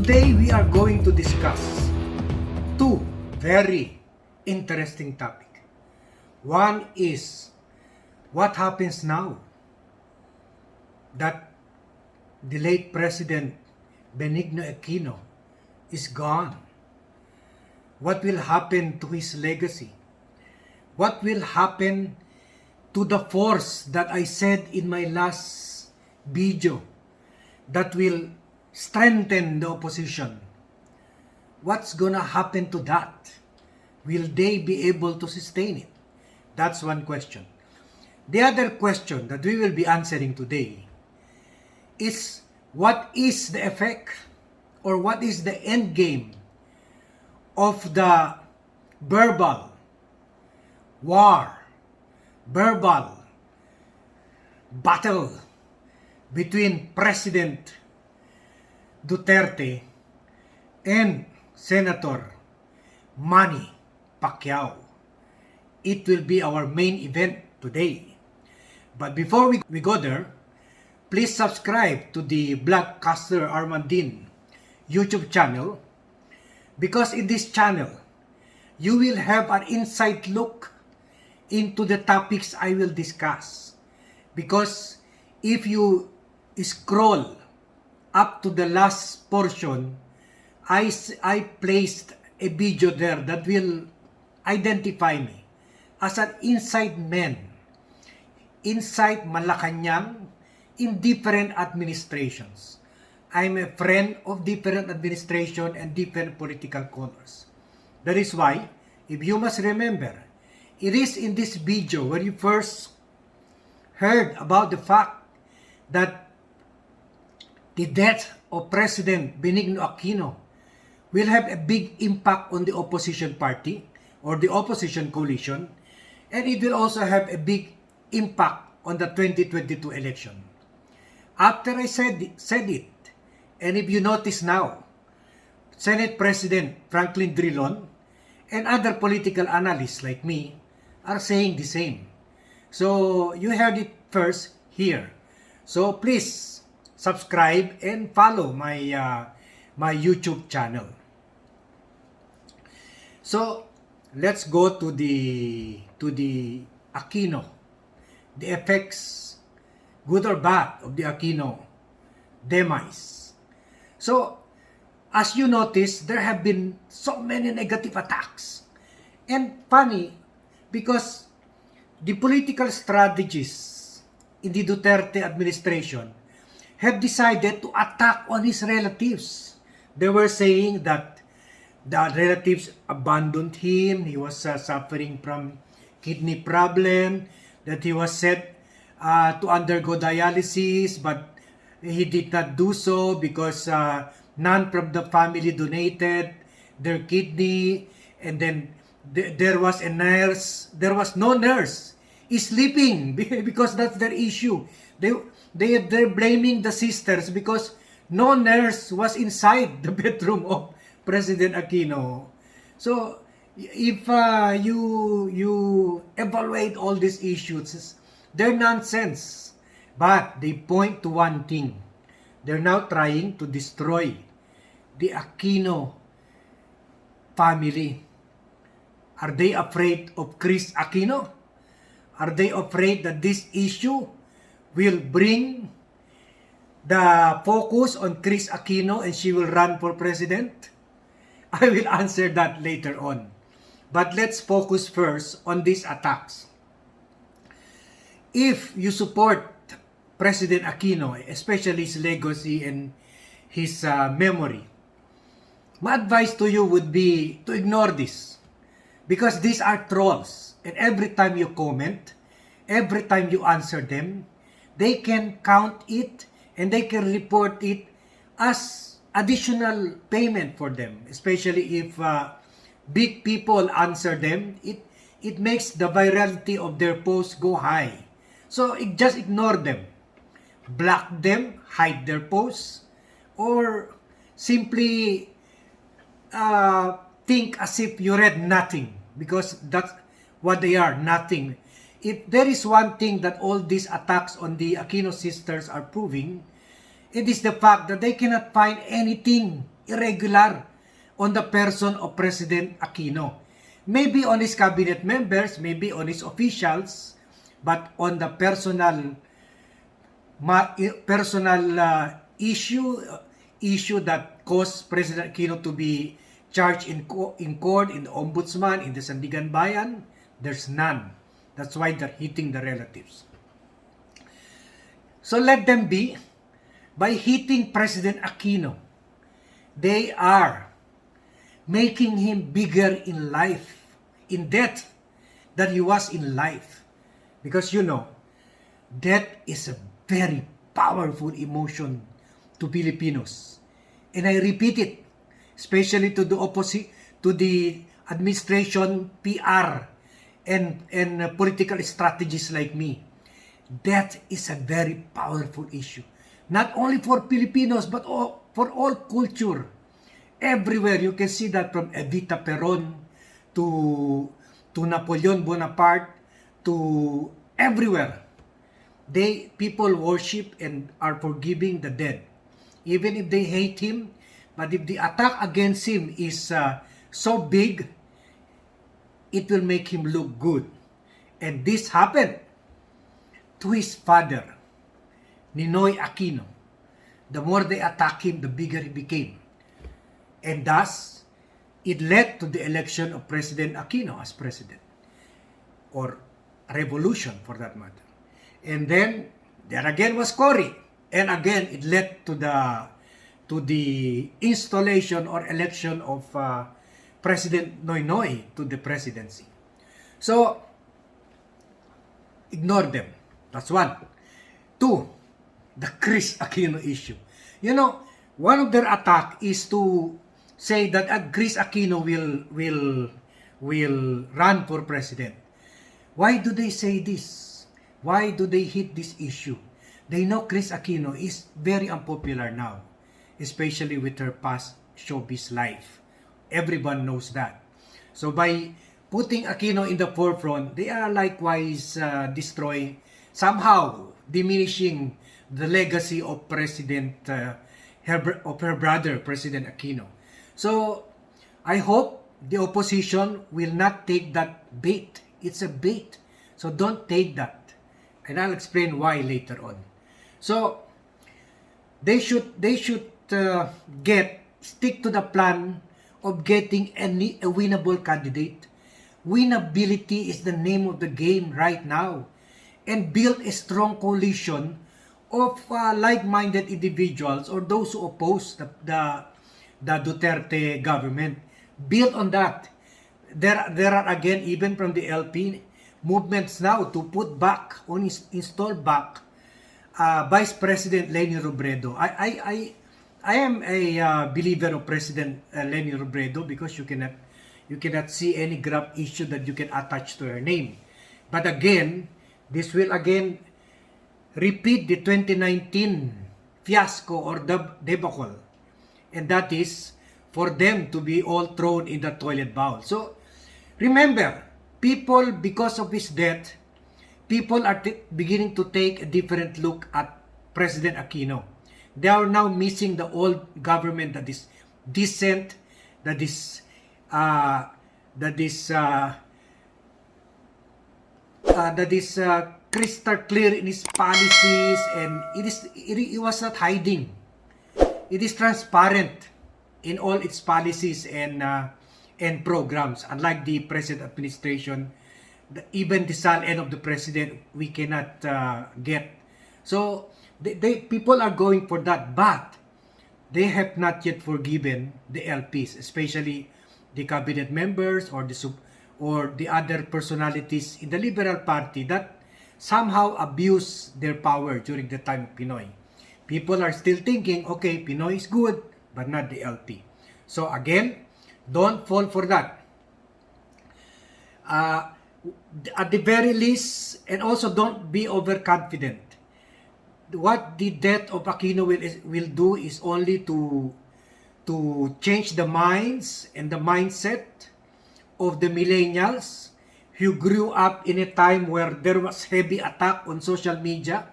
Today we are going to discuss two very interesting topics. One is what happens now that the late President Benigno Aquino is gone. What will happen to his legacy? What will happen to the force that I said in my last video that will strengthen the opposition? What's gonna happen to that? Will they be able to sustain it? That's one question. The other question that we will be answering today is what is the effect or what is the end game of the verbal war, verbal battle between President Duterte and Senator Manny Pacquiao. It will be our main event today. But before we go there, please subscribe to the Vlogcaster Armandin YouTube channel, because in this channel, you will have an inside look into the topics I will discuss. Because if you scroll up to the last portion, I placed a video there that will identify me as an inside man, inside Malacanang, in different administrations. I'm a friend of different administration and different political colors. That is why, if you must remember, it is in this video where you first heard about the fact that the death of President Benigno Aquino will have a big impact on the opposition party or the opposition coalition, and it will also have a big impact on the 2022 election. After I said it, and if you notice now, Senate President Franklin Drilon and other political analysts like me are saying the same. So you heard it first here. So please subscribe and follow my my YouTube channel. So let's go to the Aquino, the effects, good or bad, of the Aquino demise. So, as you notice, there have been so many negative attacks. And funny, because the political strategists in the Duterte administration have decided to attack on his relatives. They were saying that the relatives abandoned him, he was suffering from kidney problem, that he was set to undergo dialysis, but he did not do so because none from the family donated their kidney, and then there was a nurse, there was no nurse, is sleeping because that's their issue. They're blaming the sisters because no nurse was inside the bedroom of President Aquino. So if you evaluate all these issues, they're nonsense. But they point to one thing. They're now trying to destroy the Aquino family. Are they afraid of Kris Aquino? Are they afraid that this issue will bring the focus on Kris Aquino and she will run for president? I will answer that later on. But let's focus first on these attacks. If you support President Aquino, especially his legacy and his memory, my advice to you would be to ignore this. Because these are trolls. And every time you comment, every time you answer them, they can count it and they can report it as additional payment for them. Especially if big people answer them, it makes the virality of their posts go high. So just ignore them. Block them, hide their posts, or simply think as if you read nothing, because that's what they are, nothing. If there is one thing that all these attacks on the Aquino sisters are proving, it is the fact that they cannot find anything irregular on the person of President Aquino. Maybe on his cabinet members, maybe on his officials, but on the personal issue that caused President Aquino to be charged in court, in the ombudsman, in the Sandigan Bayan, there's none. That's why they're hitting the relatives. So let them be. By hitting President Aquino, they are making him bigger in life, in death, than he was in life. Because you know, death is a very powerful emotion to Filipinos. And I repeat it, especially to the opposite, to the administration, PR, and political strategists like me. Death is a very powerful issue. Not only for Filipinos, but for all culture. Everywhere, you can see that from Evita Peron to Napoleon Bonaparte to everywhere. People worship and are forgiving the dead. Even if they hate him, but if the attack against him is so big, it will make him look good. And this happened to his father, Noynoy Aquino. The more they attack him, the bigger he became. And thus, it led to the election of President Aquino as president. Or revolution, for that matter. And then, there again was Cory. And again, it led to the installation or election of President Noynoy to the presidency. So, ignore them. That's one. Two, the Kris Aquino issue. You know, one of their attack is to say that Kris Aquino will run for president. Why do they say this? Why do they hit this issue? They know Kris Aquino is very unpopular now, especially with her past showbiz life. Everyone knows that. So by putting Aquino in the forefront, they are likewise destroying, somehow diminishing the legacy of her brother, President Aquino. So I hope the opposition will not take that bait. It's a bait. So don't take that. And I'll explain why later on. So they should stick to the plan of getting a winnable candidate. Winnability is the name of the game right now. And build a strong coalition of like-minded individuals or those who oppose the Duterte government. Build on that. There are again, even from the LP, movements now to put back, or install back, Vice President Leni Robredo. I am a believer of President Leni Robredo because you cannot see any graft issue that you can attach to her name. But again, this will again repeat the 2019 fiasco or debacle. And that is for them to be all thrown in the toilet bowl. So, remember, people, because of his death, people are beginning to take a different look at President Aquino. They are now missing the old government that is decent, that is crystal clear in his policies, and it was not hiding. It is transparent in all its policies and programs. Unlike the present administration, even the sal end of the president we cannot get. So people are going for that, but they have not yet forgiven the LPs, especially the cabinet members or the other personalities in the Liberal Party that somehow abuse their power during the time of Pinoy. People are still thinking, okay, Pinoy is good, but not the LP. So again, don't fall for that. At the very least, and also don't be overconfident. What the death of Aquino will do is only to change the minds and the mindset of the millennials who grew up in a time where there was heavy attack on social media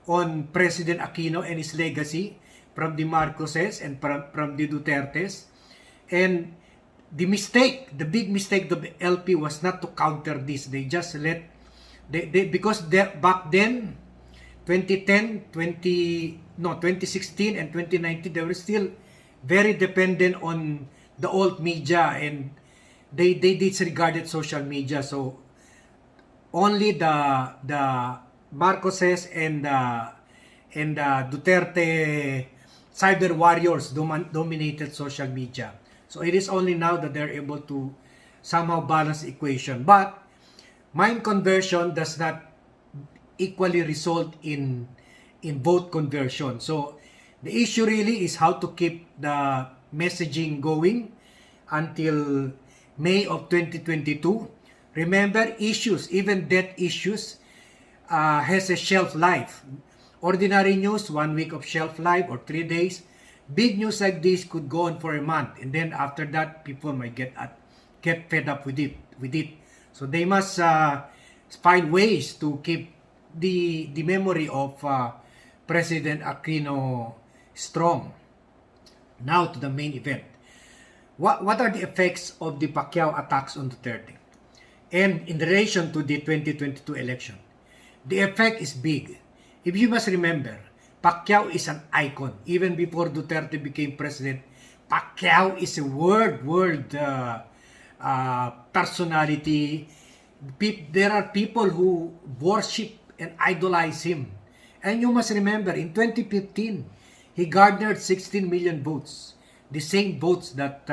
on President Aquino and his legacy from the Marcoses and from the Dutertes. And the big mistake of the LP was not to counter this. They just because back then, 2016 and 2019, they were still very dependent on the old media, and they disregarded social media. So only the Marcoses and Duterte cyber warriors dominated social media. So it is only now that they're able to somehow balance the equation. But mind conversion does not equally result in vote conversion. So the issue really is how to keep the messaging going until May of 2022. Remember, issues, even debt issues, has a shelf life. Ordinary news, 1 week of shelf life or 3 days. Big news like this could go on for a month, and then after that, people might get fed up with it. So they must find ways to keep the memory of President Aquino strong. Now to the main event. What are the effects of the Pacquiao attacks on Duterte? And in relation to the 2022 election, the effect is big. If you must remember, Pacquiao is an icon. Even before Duterte became president, Pacquiao is a world personality. There are people who worship and idolize him. And you must remember, in 2015, he garnered 16 million votes. The same votes that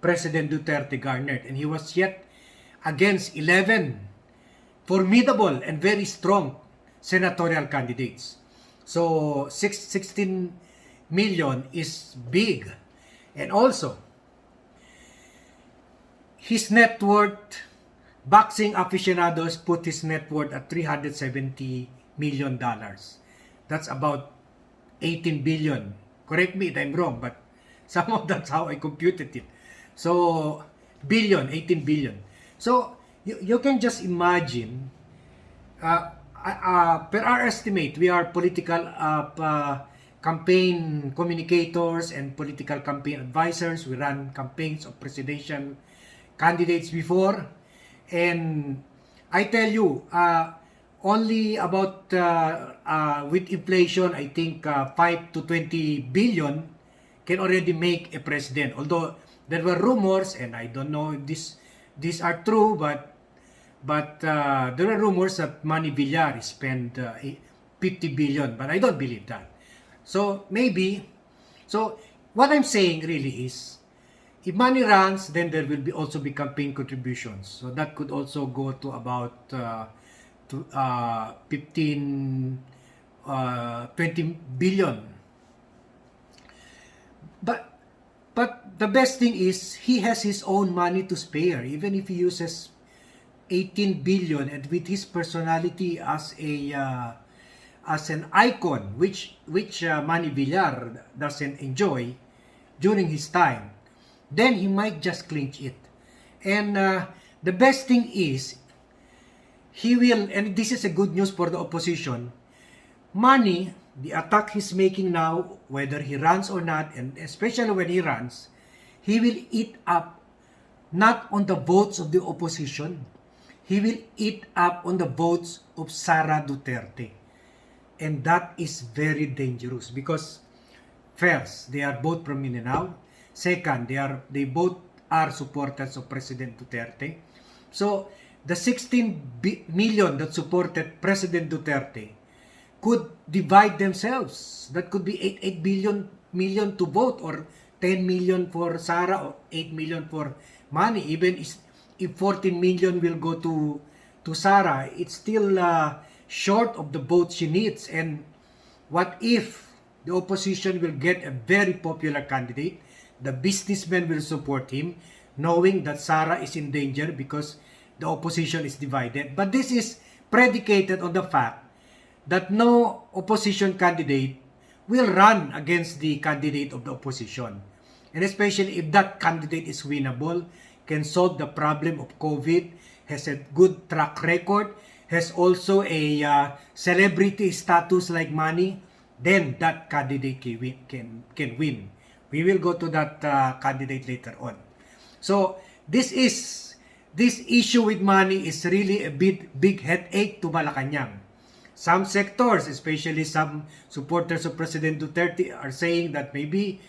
President Duterte garnered. And he was yet against 11 formidable and very strong senatorial candidates. So 16 million is big. And also, his net worth, boxing aficionados put his net worth at $370 million. That's about 18 billion. Correct me if I'm wrong, but somehow that's how I computed it. So, 18 billion. So, you can just imagine, per our estimate, we are political campaign communicators and political campaign advisors. We run campaigns of presidential candidates before. And I tell you, only about, with inflation, I think 5 to 20 billion can already make a president. Although there were rumors, and I don't know if these are true, but there are rumors that Manny Villar spent 50 billion, but I don't believe that. So maybe, so what I'm saying really is, if money runs, then there will also be campaign contributions. So that could also go to about 15, 20 billion. But the best thing is, he has his own money to spare. Even if he uses 18 billion, and with his personality as an icon, which Manny Villar doesn't enjoy during his time, then he might just clinch it. And the best thing is, he will, and this is a good news for the opposition, Manny, the attack he's making now, whether he runs or not, and especially when he runs, he will eat up not on the votes of the opposition, he will eat up on the votes of Sara Duterte. And that is very dangerous because, first, they are both from Mindanao. Second, they both are supporters of President Duterte. So, the 16 million that supported President Duterte could divide themselves. That could be 8 million to vote, or 10 million for Sara, or 8 million for Manny. Even if 14 million will go to Sara, it's still short of the votes she needs. And what if the opposition will get a very popular candidate? The businessmen will support him, knowing that Sara is in danger because the opposition is divided. But this is predicated on the fact that no opposition candidate will run against the candidate of the opposition. And especially if that candidate is winnable, can solve the problem of COVID, has a good track record, has also a celebrity status like Manny, then that candidate can win. We will go to that candidate later on. So this issue with money is really a big headache to Malacanang. Some sectors, especially some supporters of President Duterte, are saying that maybe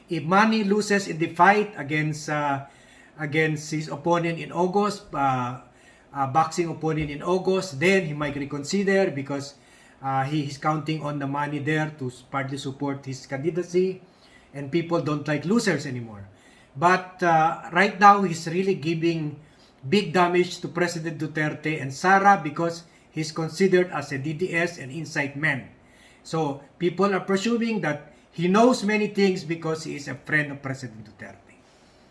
if Manny loses in the fight against his opponent in August, boxing opponent in August, then he might reconsider because he is counting on the money there to partly support his candidacy, and people don't like losers anymore. But right now, he's really giving big damage to President Duterte and Sara because he's considered as a DDS and inside man. So people are presuming that he knows many things because he is a friend of President Duterte.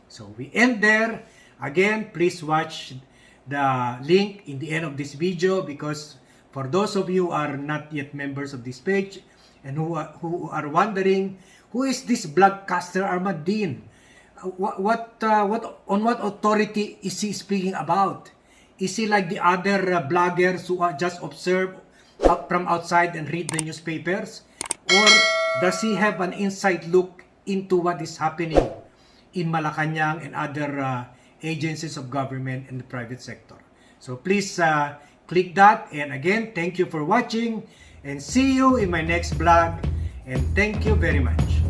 So we end there. Again, please watch the link in the end of this video, because for those of you who are not yet members of this page and who are wondering, who is this blogcaster Armadine? On what authority is he speaking about? Is he like the other bloggers who just observe from outside and read the newspapers? Or does he have an inside look into what is happening in Malacanang and other agencies of government and the private sector? So please click that. And again, thank you for watching and see you in my next vlog. And thank you very much.